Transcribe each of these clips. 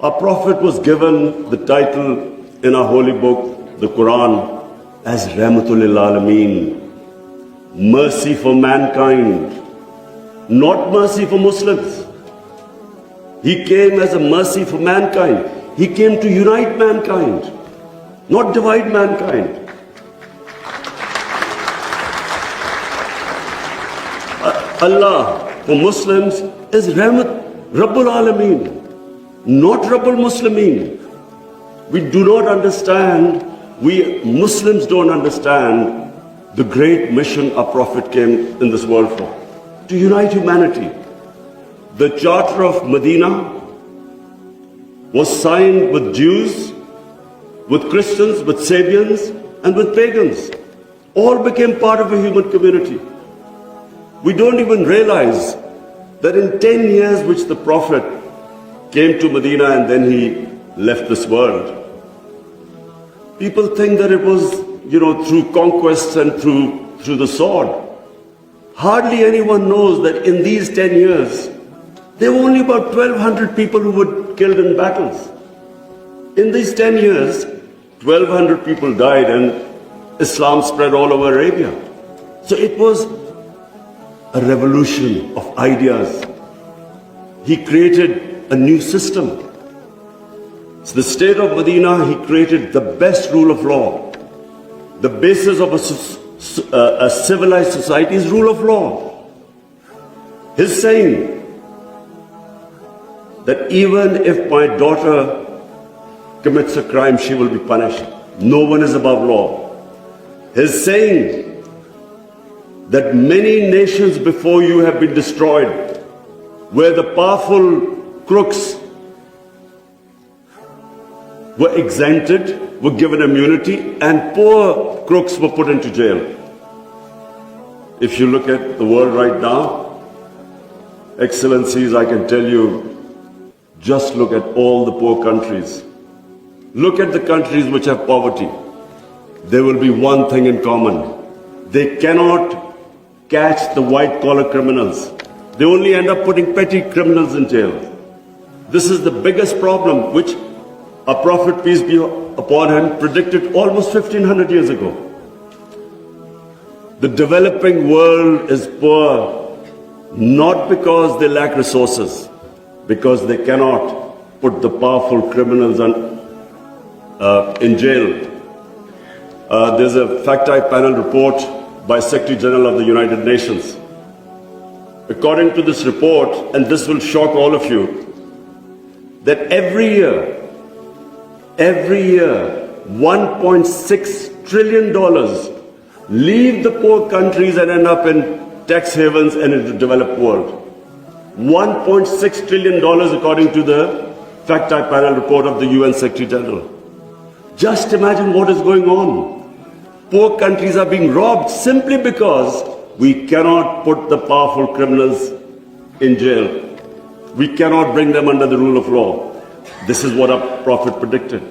Our Prophet was given the title in our holy book, the Quran, as Rahmatul lil Alameen, mercy for mankind, not mercy for Muslims. He came as a mercy for mankind. He came to unite mankind, not divide mankind. Allah for Muslims is Rahmat, Rabbul Alameen, not Rabbul Muslimeen. We do not understand, we Muslims don't understand the great mission our Prophet came in this world for, to unite humanity. The Charter of Medina was signed with Jews, with Christians, with Sabians, and with pagans. All became part of a human community. We don't even realize that in 10 years which the Prophet came to Medina and then he left this world, people think that it was, through conquest and through the sword. Hardly anyone knows that in these 10 years, there were only about 1,200 people who were killed in battles. In these 10 years, 1,200 people died and Islam spread all over Arabia. So it was a revolution of ideas. He created a new system. So the state of Medina, he created the best rule of law. The basis of a civilized society is rule of law. His saying that even if my daughter commits a crime, she will be punished. No one is above law. His saying that many nations before you have been destroyed, where the powerful crooks were exempted, were given immunity, and poor crooks were put into jail. If you look at the world right now, Excellencies, I can tell you, just look at all the poor countries. Look at the countries which have poverty. There will be one thing in common. They cannot catch the white-collar criminals. They only end up putting petty criminals in jail. This is the biggest problem which our Prophet, peace be upon him, predicted almost 1500 years ago. The developing world is poor not because they lack resources, because they cannot put the powerful criminals in jail. There's a fact-type panel report by Secretary General of the United Nations. According to this report, and this will shock all of you, that every year, $1.6 trillion leave the poor countries and end up in tax havens and in the developed world. $1.6 trillion according to the fact-type panel report of the UN Secretary General. Just imagine what is going on. Poor countries are being robbed simply because we cannot put the powerful criminals in jail. We cannot bring them under the rule of law. This is what our Prophet predicted.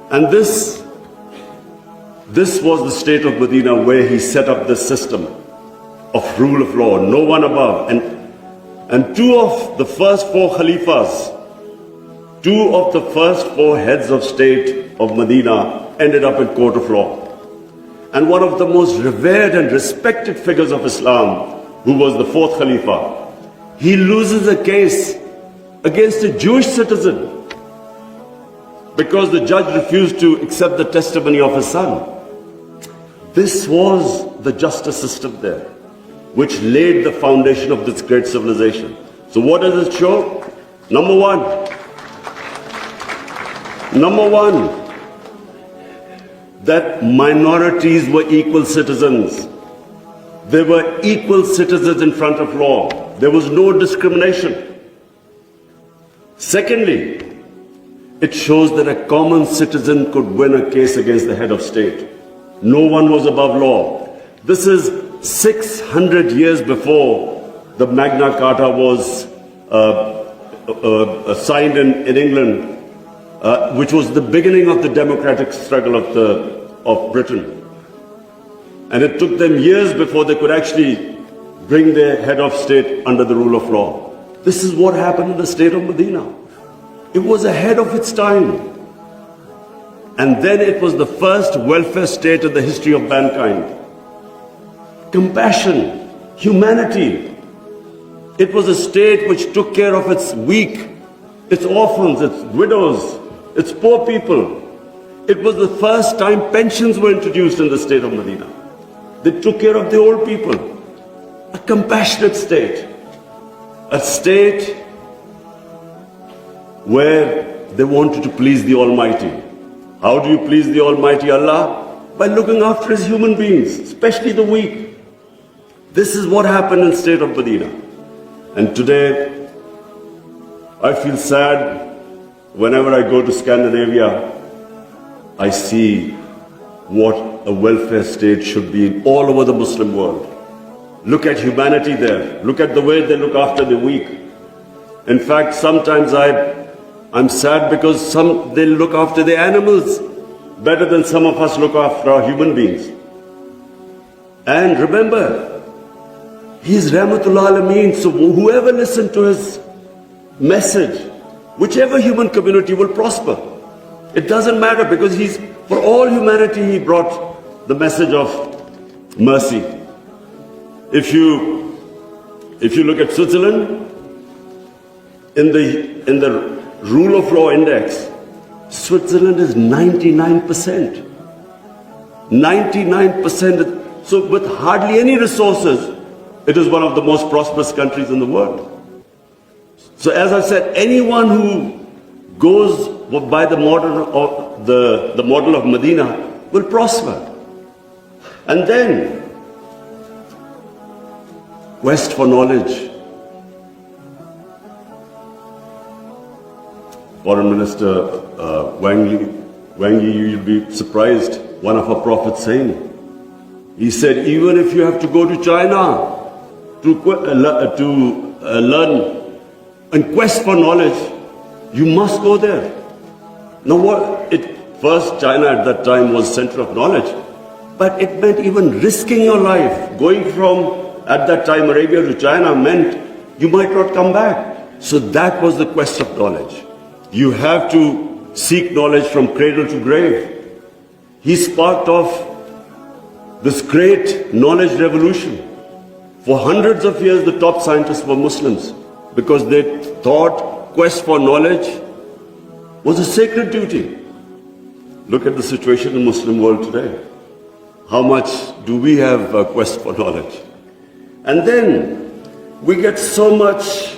And this was the state of Medina, where he set up this system of rule of law, no one above. And two of the first four Khalifas, two of the first four heads of state of Medina ended up in court of law. And one of the most revered and respected figures of Islam, who was the fourth Khalifa, he loses a case against a Jewish citizen because the judge refused to accept the testimony of his son. This was the justice system there, which laid the foundation of this great civilization. So what does it show? Number one, that minorities were equal citizens. They were equal citizens in front of law. There was no discrimination. Secondly, it shows that a common citizen could win a case against the head of state. No one was above law. This is 600 years before the Magna Carta was signed in England, which was the beginning of the democratic struggle of Britain. And it took them years before they could actually bring their head of state under the rule of law. This is what happened in the state of Medina. It was ahead of its time. And then it was the first welfare state in the history of mankind. Compassion, humanity. It was a state which took care of its weak, its orphans, its widows, its poor people. It was the first time pensions were introduced in the state of Medina. They took care of the old people. A compassionate state. A state where they wanted to please the Almighty. How do you please the Almighty Allah? By looking after His human beings, especially the weak. This is what happened in the state of Medina. And today, I feel sad whenever I go to Scandinavia. I see what a welfare state should be all over the Muslim world. Look at humanity there. Look at the way they look after the weak. In fact, sometimes I'm sad because they look after the animals better than some of us look after our human beings. And remember, He's Rahmatul Alameen, so whoever listened to His message, whichever human community will prosper. It doesn't matter because for all humanity He brought the message of mercy. If you look at Switzerland, in the rule of law index, Switzerland is 99%. 99%. So with hardly any resources, it is one of the most prosperous countries in the world. So as I said, anyone who goes by the model of the model of Medina will prosper. And then, quest for knowledge. Foreign Minister Wang Yi, you'll be surprised, one of our prophets saying, he said, even if you have to go to China to learn and quest for knowledge, you must go there. Now first China at that time was center of knowledge, but it meant even risking your life. Going from, at that time, Arabia to China meant you might not come back. So that was the quest of knowledge. You have to seek knowledge from cradle to grave. He sparked off this great knowledge revolution. For hundreds of years, the top scientists were Muslims because they thought quest for knowledge was a sacred duty. Look at the situation in the Muslim world today. How much do we have a quest for knowledge? And then we get so much,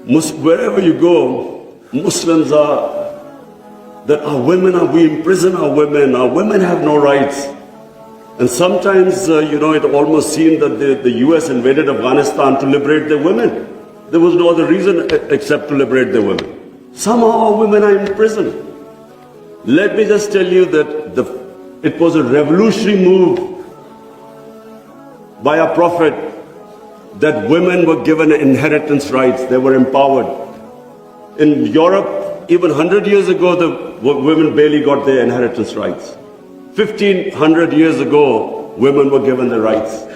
wherever you go, Muslims we imprison our women have no rights. And sometimes, it almost seemed that the US invaded Afghanistan to liberate their women. There was no other reason except to liberate their women. Somehow our women are in prison. Let me just tell you that it was a revolutionary move by our Prophet that women were given inheritance rights. They were empowered. In Europe, even 100 years ago, the women barely got their inheritance rights. 1500 years ago, women were given the rights.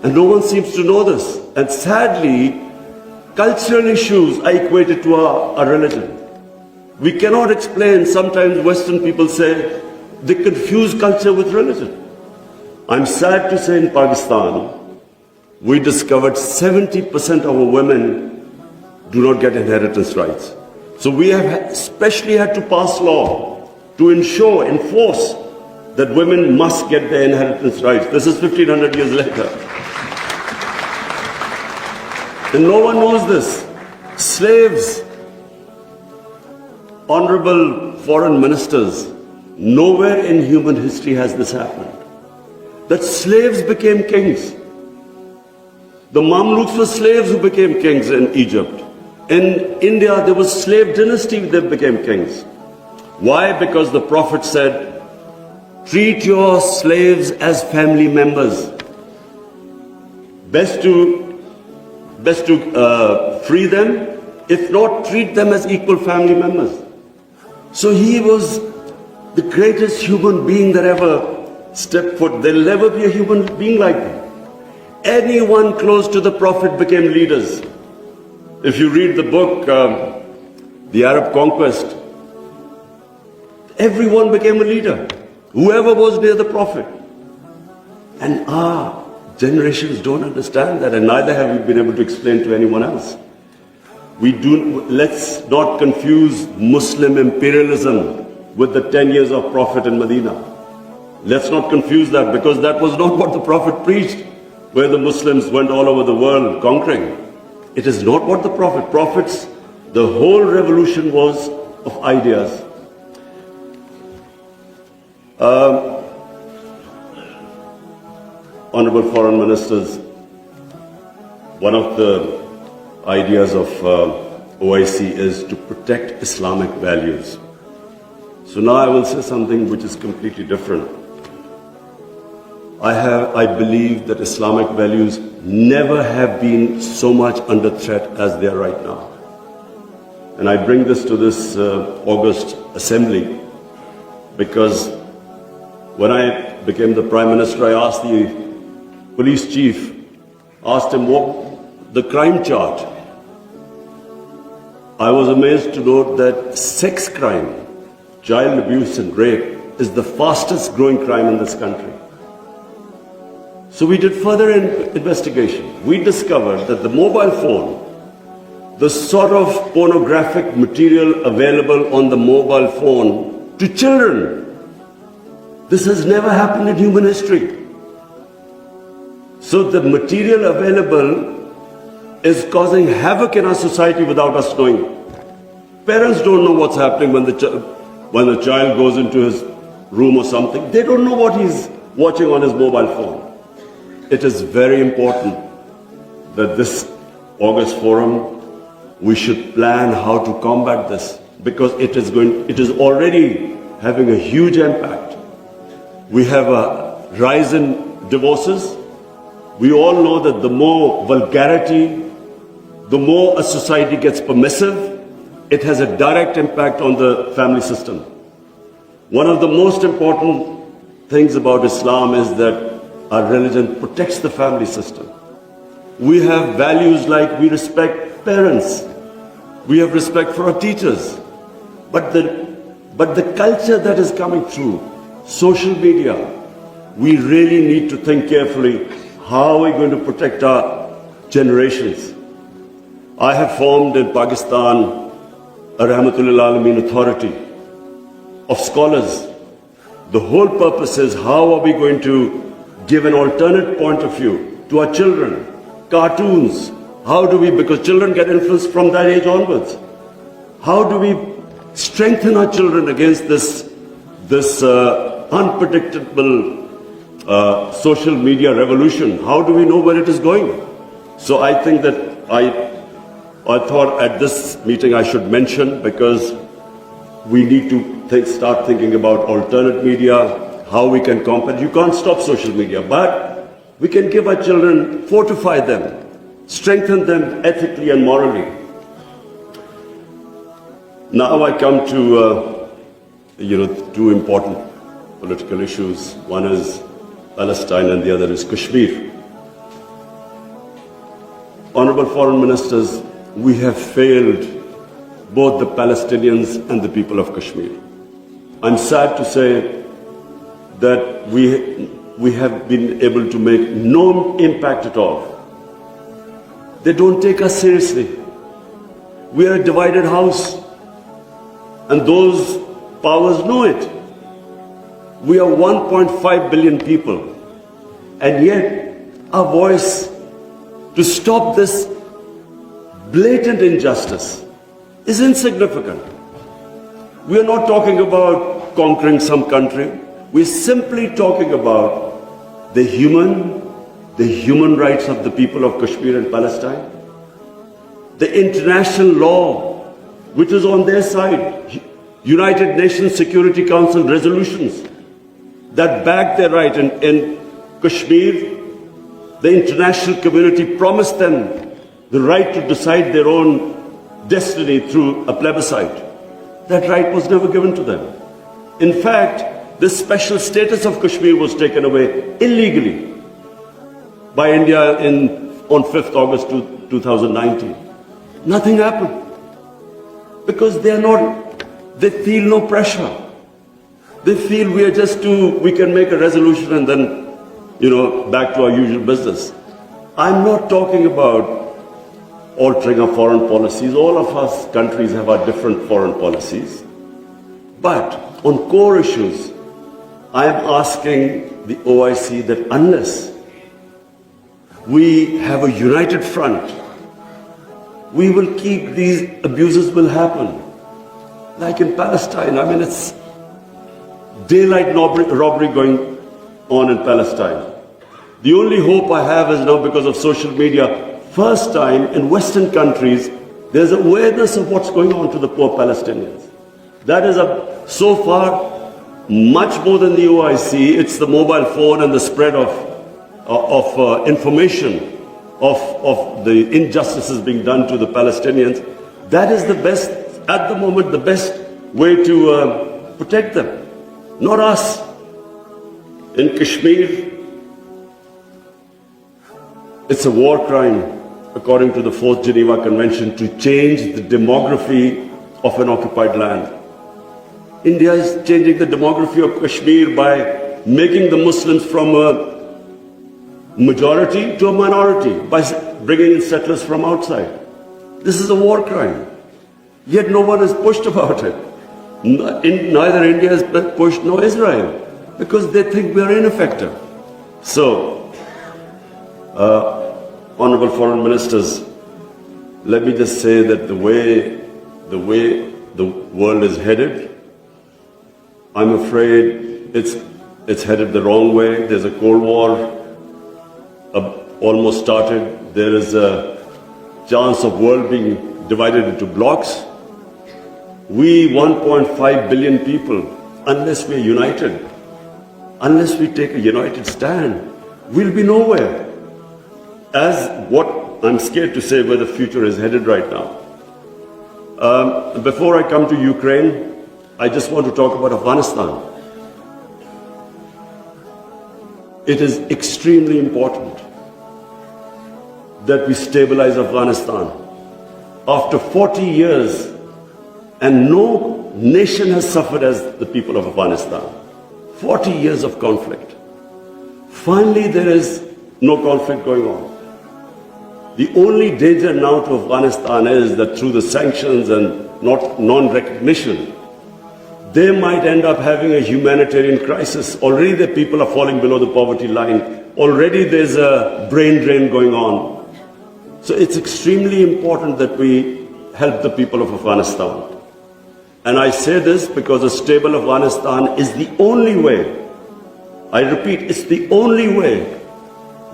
And no one seems to know this. And sadly, cultural issues are equated to our religion. We cannot explain, sometimes Western people say, they confuse culture with religion. I'm sad to say in Pakistan, we discovered 70% of our women do not get inheritance rights. So we have especially had to pass law to enforce that women must get their inheritance rights. This is 1500 years later. And no one knows this. Slaves, honorable foreign ministers, nowhere in human history has this happened. That slaves became kings. The Mamluks were slaves who became kings in Egypt. In India, there was slave dynasty that became kings. Why? Because the Prophet said, treat your slaves as family members. Best to free them, if not, treat them as equal family members. So he was the greatest human being that ever stepped foot. There'll never be a human being like him. Anyone close to the Prophet became leaders. If you read the book, The Arab Conquest, everyone became a leader, whoever was near the Prophet. And our generations don't understand that, and neither have we been able to explain to anyone else. Let's not confuse Muslim imperialism with the 10 years of Prophet in Medina. Let's not confuse that, because that was not what the Prophet preached, where the Muslims went all over the world conquering. It is not what the Prophets, the whole revolution was of ideas. Honorable Foreign Ministers, one of the ideas of OIC is to protect Islamic values. So now I will say something which is completely different. I believe that Islamic values never have been so much under threat as they are right now. And I bring this to this August assembly because when I became the Prime Minister, I asked the police chief, asked him what the crime charge. I was amazed to note that sex crime, child abuse and rape is the fastest growing crime in this country. So we did further investigation. We discovered that the mobile phone, the sort of pornographic material available on the mobile phone to children, this has never happened in human history. So the material available is causing havoc in our society without us knowing. Parents don't know what's happening when the child goes into his room or something. They don't know what he's watching on his mobile phone. It is very important that this August forum, we should plan how to combat this, because it is already having a huge impact. We have a rise in divorces. We all know that the more vulgarity, the more a society gets permissive, it has a direct impact on the family system. One of the most important things about Islam is that our religion protects the family system. We have values like we respect parents, we have respect for our teachers, but the culture that is coming through, social media, we really need to think carefully, how are we going to protect our generations? I have formed in Pakistan a Rahmatul Alameen authority of scholars. The whole purpose is how are we going to give an alternate point of view to our children, cartoons. How do we, because children get influenced from that age onwards. How do we strengthen our children against this unpredictable social media revolution? How do we know where it is going? So I think that I thought at this meeting I should mention, because we need to start thinking about alternate media, how we can combat. You can't stop social media, but we can give our children, fortify them, strengthen them ethically and morally. Now I come to two important political issues. One is Palestine and the other is Kashmir. Honorable Foreign Ministers, we have failed both the Palestinians and the people of Kashmir. I'm sad to say that we have been able to make no impact at all. They don't take us seriously. We are a divided house, and those powers know it. We are 1.5 billion people, and yet our voice to stop this blatant injustice is insignificant. We are not talking about conquering some country. We're simply talking about the human rights of the people of Kashmir and Palestine, the international law, which is on their side, United Nations Security Council resolutions that back their right. In Kashmir, the international community promised them the right to decide their own destiny through a plebiscite. That right was never given to them. In fact, this special status of Kashmir was taken away illegally by India on 5th August 2019. Nothing happened. Because they feel no pressure. They feel we can make a resolution and then, back to our usual business. I'm not talking about altering our foreign policies. All of us countries have our different foreign policies. But on core issues, I am asking the OIC that unless we have a united front, we will keep these abuses will happen. Like in Palestine, it's daylight robbery going on in Palestine. The only hope I have is now because of social media, first time in Western countries, there's awareness of what's going on to the poor Palestinians. That is so far much more than the OIC. It's the mobile phone and the spread of information of the injustices being done to the Palestinians. That is the best, at the moment, the best way to protect them, not us. In Kashmir, it's a war crime, according to the 4th Geneva Convention, to change the demography of an occupied land. India is changing the demography of Kashmir by making the Muslims from a majority to a minority, by bringing in settlers from outside. This is a war crime. Yet no one is pushed about it. Neither India is pushed nor Israel, because they think we are ineffective. So, Honorable Foreign Ministers, let me just say that the way the world is headed, I'm afraid it's headed the wrong way. There's a Cold War almost started. There is a chance of world being divided into blocks. We 1.5 billion people, unless we're united, unless we take a united stand, we'll be nowhere. As what I'm scared to say where the future is headed right now. Before I come to Ukraine, I just want to talk about Afghanistan. It is extremely important that we stabilize Afghanistan. After 40 years, and no nation has suffered as the people of Afghanistan. 40 years of conflict. Finally, there is no conflict going on. The only danger now to Afghanistan is that through the sanctions and non-recognition, they might end up having a humanitarian crisis. Already the people are falling below the poverty line. Already there's a brain drain going on. So it's extremely important that we help the people of Afghanistan. And I say this because a stable Afghanistan is the only way, I repeat, it's the only way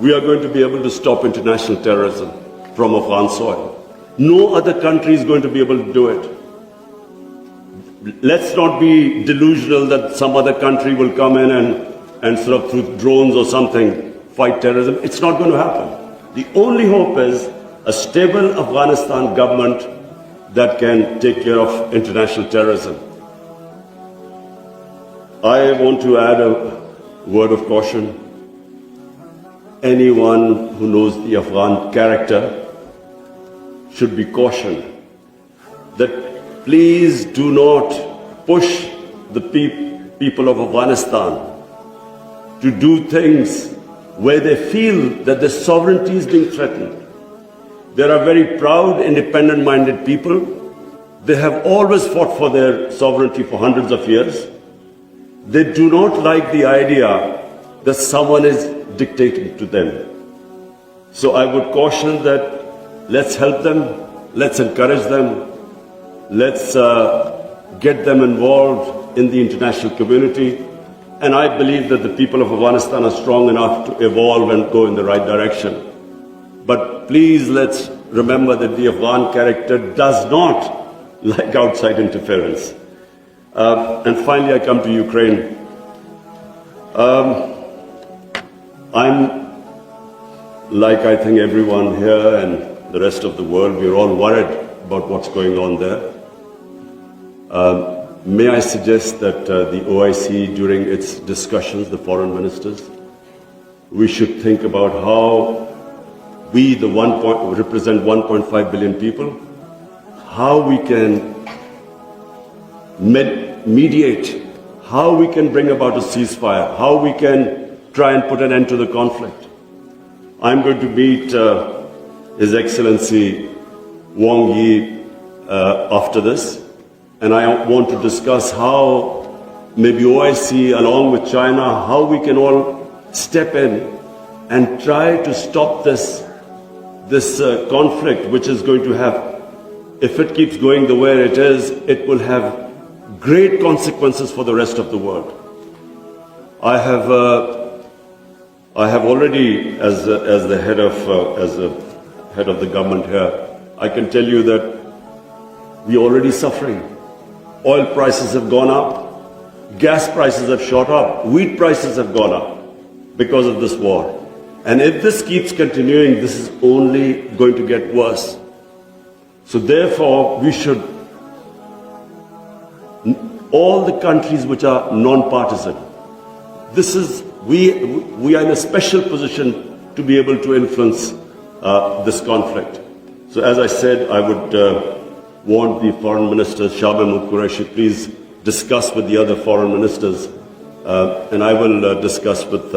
we are going to be able to stop international terrorism from Afghan soil. No other country is going to be able to do it. Let's not be delusional that some other country will come in and sort of through drones or something fight terrorism. It's not going to happen. The only hope is a stable Afghanistan government that can take care of international terrorism. I want to add a word of caution. Anyone who knows the Afghan character should be cautioned that please do not push the people of Afghanistan to do things where they feel that their sovereignty is being threatened. They are very proud, independent-minded people. They have always fought for their sovereignty for hundreds of years. They do not like the idea that someone is dictating to them. So I would caution that let's help them, let's encourage them, let's get them involved in the international community. And I believe that the people of Afghanistan are strong enough to evolve and go in the right direction. But please let's remember that the Afghan character does not like outside interference. And finally, I come to Ukraine. I'm, like I think everyone here and the rest of the world, we're all worried about what's going on there. May I suggest that the OIC, during its discussions, the foreign ministers, we should think about how we, represent 1.5 billion people, how we can mediate, how we can bring about a ceasefire, how we can try and put an end to the conflict. I'm going to meet His Excellency Wang Yi after this, and I want to discuss how maybe OIC along with China, how we can all step in and try to stop this conflict, which is going to have, if it keeps going the way it is, it will have great consequences for the rest of the world. I have already, as the head of the government here, I can tell you that we are already suffering. Oil prices have gone up, gas prices have shot up, wheat prices have gone up because of this war. And if this keeps continuing, this is only going to get worse. So therefore, we should, all the countries which are non-partisan, we are in a special position to be able to influence this conflict. So as I said, I would want the foreign minister, Shah Mahmood Qureshi, please discuss with the other foreign ministers, and I will discuss with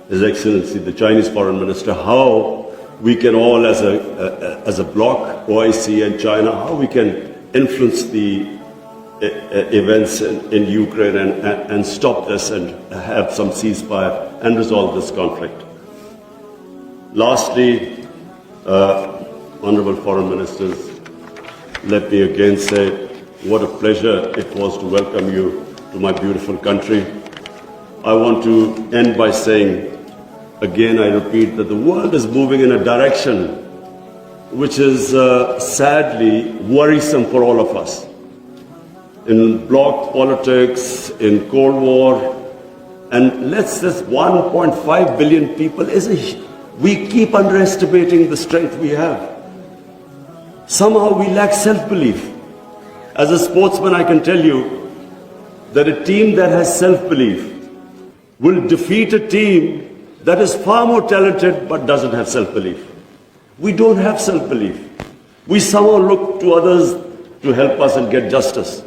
His Excellency, the Chinese Foreign Minister, how we can all, as a bloc, OIC and China, how we can influence the events in Ukraine and stop this and have some ceasefire and resolve this conflict. Lastly, Honorable Foreign Ministers, let me again say what a pleasure it was to welcome you to my beautiful country. I want to end by saying, again, I repeat that the world is moving in a direction which is sadly worrisome for all of us. In bloc politics, in Cold War, and this 1.5 billion people we keep underestimating the strength we have. Somehow we lack self-belief. As a sportsman, I can tell you that a team that has self-belief will defeat a team that is far more talented but doesn't have self-belief. We don't have self-belief. We somehow look to others to help us and get justice.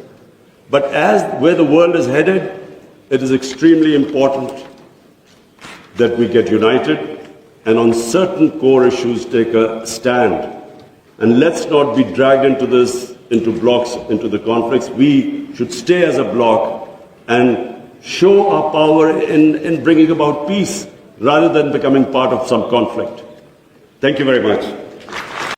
But as where the world is headed, it is extremely important that we get united and on certain core issues take a stand. And let's not be dragged into this, into blocks, into the conflicts. We should stay as a bloc and show our power in bringing about peace rather than becoming part of some conflict. Thank you very much.